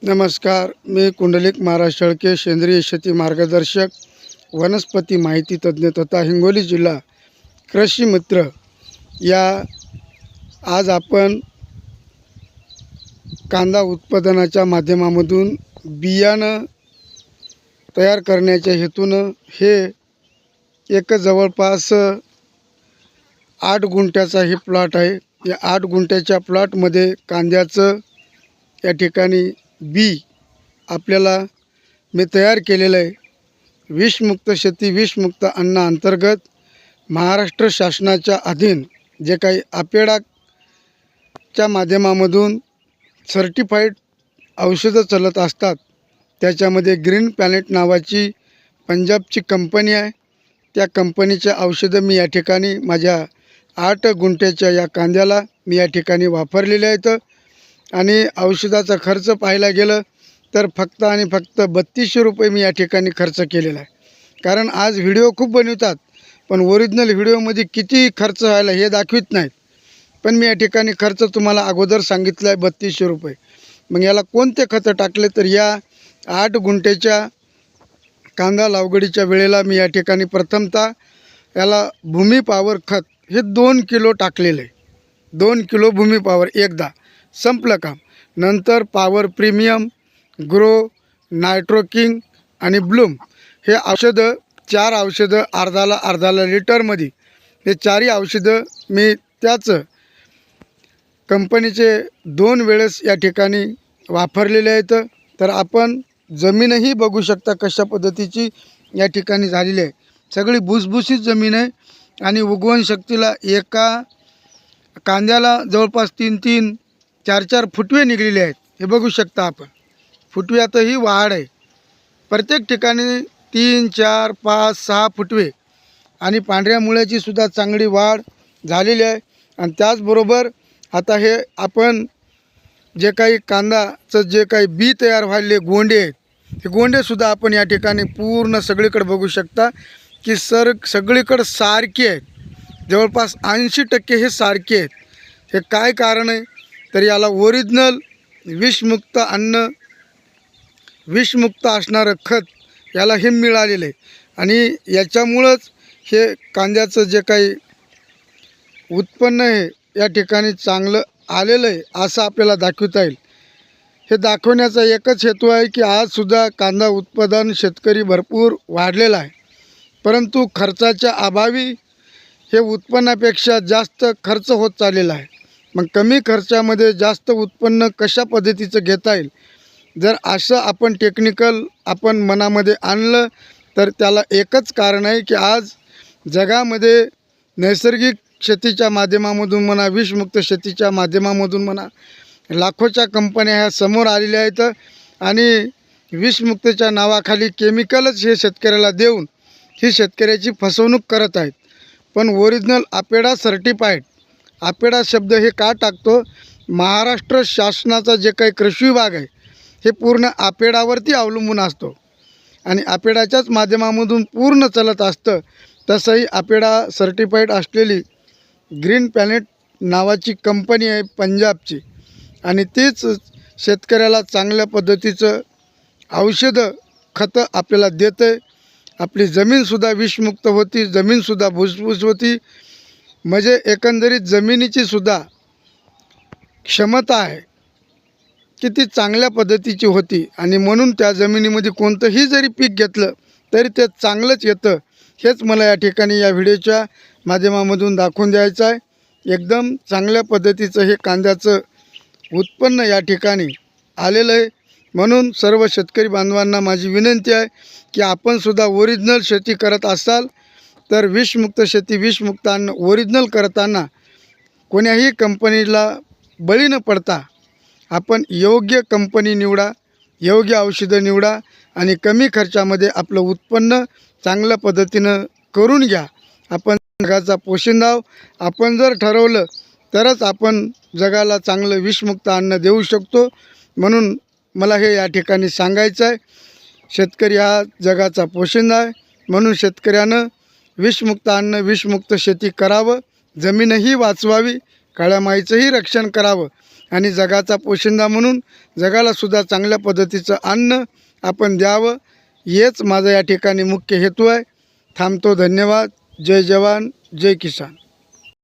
नमस्कार, मी कुंडलिक महाराज शेळके, सेंद्रिय शेती मार्गदर्शक, वनस्पती माहिती तज्ज्ञ तथा हिंगोली जिल्हा कृषी मित्र या आज आपण कांदा उत्पादनाच्या माध्यमामधून बियाणं तयार करण्याच्या हेतूनं हे एक जवळपास 8 गुंठ्याचा हे प्लॉट आहे। या 8 गुंठ्याच्या प्लॉटमध्ये कांद्याचं या ठिकाणी बी आपल्याला मी तयार केलेलं आहे। विषमुक्त शेती विषमुक्त अन्न अंतर्गत महाराष्ट्र शासनाच्या अधीन जे काही आपेडाच्या माध्यमामधून सर्टिफाईड औषधं चालत असतात, त्याच्यामध्ये ग्रीन प्लॅनेट नावाची पंजाबची कंपनी आहे। त्या कंपनीच्या औषधं मी या ठिकाणी माझ्या 8 गुंठ्याच्या या कांद्याला मी या ठिकाणी वापरलेले आहेत। आणि औषधाचा खर्च पाहायला गेलं तर फक्त आणि फक्त 3200 रुपये मी या ठिकाणी खर्च केलेला आहे। कारण आज व्हिडिओ खूप बनवतात, पण ओरिजिनल व्हिडिओमध्ये किती खर्च व्हायला हे दाखवित नाहीत। पण मी या ठिकाणी खर्च तुम्हाला अगोदर सांगितला आहे 3200 रुपये। मग याला कोणते खतं टाकले तर या 8 गुंठ्याच्या कांदा लागवडीच्या वेळेला मी या ठिकाणी प्रथमतः याला भूमी पॉवर खत हे 2 किलो टाकलेले आहे। 2 किलो भूमी पॉवर एकदा संपलं काम। नंतर पॉवर प्रीमियम, ग्रो, नायट्रोकिंग आणि ब्लूम हे औषधं 4 औषधं अर्धाला लिटरमध्ये हे 4ही औषधं मी त्याच कंपनीचे 2 वेळेस या ठिकाणी वापरलेले आहेत। तर आपण जमीनही बघू शकता कशा पद्धतीची या ठिकाणी झालेली आहे। सगळी भुसभुशीत जमीन आहे आणि उगवण शक्तीला एका कांद्याला जवळपास 3-3, 4-4 फुटवे निघलेले आहेत। हे बघू शकता आपण, फुटव्यातही वाढ आहे। प्रत्येक ठिकाणी 3, 4, 5, 6 फुटवे आणि पांढऱ्या मुळ्याची सुद्धा चांगली वाढ झालेली आहे। आणि त्याचबरोबर आता हे आपण जे काही कांदाचं जे काही बी तयार व्हायले गोंडे आहेत, हे गोंडेसुद्धा आपण या ठिकाणी पूर्ण सगळीकडे बघू शकता की सगळीकडे सारखे आहेत। जवळपास 80% हे सारखे आहेत। हे काय कारण आहे तर याला ओरिजिनल विषमुक्त अन्न, विषमुक्त असणारं खत याला हे मिळालेलं आहे। आणि याच्यामुळंच हे कांद्याचं जे काही उत्पन्न आहे या ठिकाणी चांगलं आलेलं आहे असं आपल्याला दाखवता येईल। हे दाखवण्याचा एकच हेतू आहे की आजसुद्धा कांदा उत्पादन शेतकरी भरपूर वाढलेला आहे, परंतु खर्चाच्या अभावी हे उत्पन्नापेक्षा जास्त खर्च होत चाललेला आहे। मग कमी खर्चामध्ये जास्त उत्पन्न कशा पद्धतीचं घेता येईल, जर असं आपण टेक्निकल आपण मनामध्ये आणलं तर त्याला एकच कारण आहे की आज जगामध्ये नैसर्गिक शेतीच्या माध्यमामधून म्हणा, विषमुक्त शेतीच्या माध्यमामधून म्हणा, लाखोच्या कंपन्या ह्या समोर आलेल्या आहेत आणि विषमुक्तच्या नावाखाली केमिकलच हे शेतकऱ्याला देऊन ही शेतकऱ्याची फसवणूक करत आहेत। पण ओरिजिनल आपेडा सर्टिफाईड, आपेडा शब्द हे का टाकतो, महाराष्ट्र शासनाचा जे काही कृषी विभाग आहे हे पूर्ण आपेडावरती अवलंबून असतो आणि आपेडाच्याच माध्यमामधून पूर्ण चालत असतं। तसंही आपेडा सर्टिफाईड असलेली ग्रीन प्लॅनेट नावाची कंपनी आहे पंजाबची, आणि तीच शेतकऱ्याला चांगल्या पद्धतीचं औषधं खतं आपल्याला देते। आपली जमीनसुद्धा विषमुक्त होती, जमीनसुद्धा भुसभुस होती। म्हणजे एकंदरीत जमिनीची सुद्धा क्षमता आहे की ती चांगल्या पद्धतीची होती आणि म्हणून त्या जमिनीमध्ये कोणतंही जरी पीक घेतलं तरी ते चांगलंच येतं। हेच मला या ठिकाणी या व्हिडिओच्या माध्यमामधून दाखवून द्यायचं आहे। एकदम चांगल्या पद्धतीचं हे कांद्याचं उत्पन्न या ठिकाणी आलेलं आहे। म्हणून सर्व शेतकरी बांधवांना माझी विनंती आहे की आपणसुद्धा ओरिजिनल शेती करत असाल तर विषमुक्त शेती विषमुक्त अन्न ओरिजिनल करताना कोण्याही कंपनीला बळी न पडता आपण योग्य कंपनी निवडा, योग्य औषधं निवडा आणि कमी खर्चामध्ये आपलं उत्पन्न चांगल्या पद्धतीनं करून घ्या। आपण जगाचा पोशिंदा आहोत। आपण जर ठरवलं तरच आपण जगाला चांगलं विषमुक्त अन्न देऊ शकतो। म्हणून मला हे या ठिकाणी सांगायचं आहे, शेतकरी हा जगाचा पोशिंदा आहे। म्हणून शेतकऱ्यानं विषमुक्त अन्न, विषमुक्त शेती करावं, जमीनही वाचवावी, काळ्या माईचंही रक्षण करावं आणि जगाचा पोशिंदा म्हणून जगालासुद्धा चांगल्या पद्धतीचं अन्न आपण द्यावं, हेच माझा या ठिकाणी मुख्य हेतू आहे. थांबतो. धन्यवाद. जय जवान, जय किसान.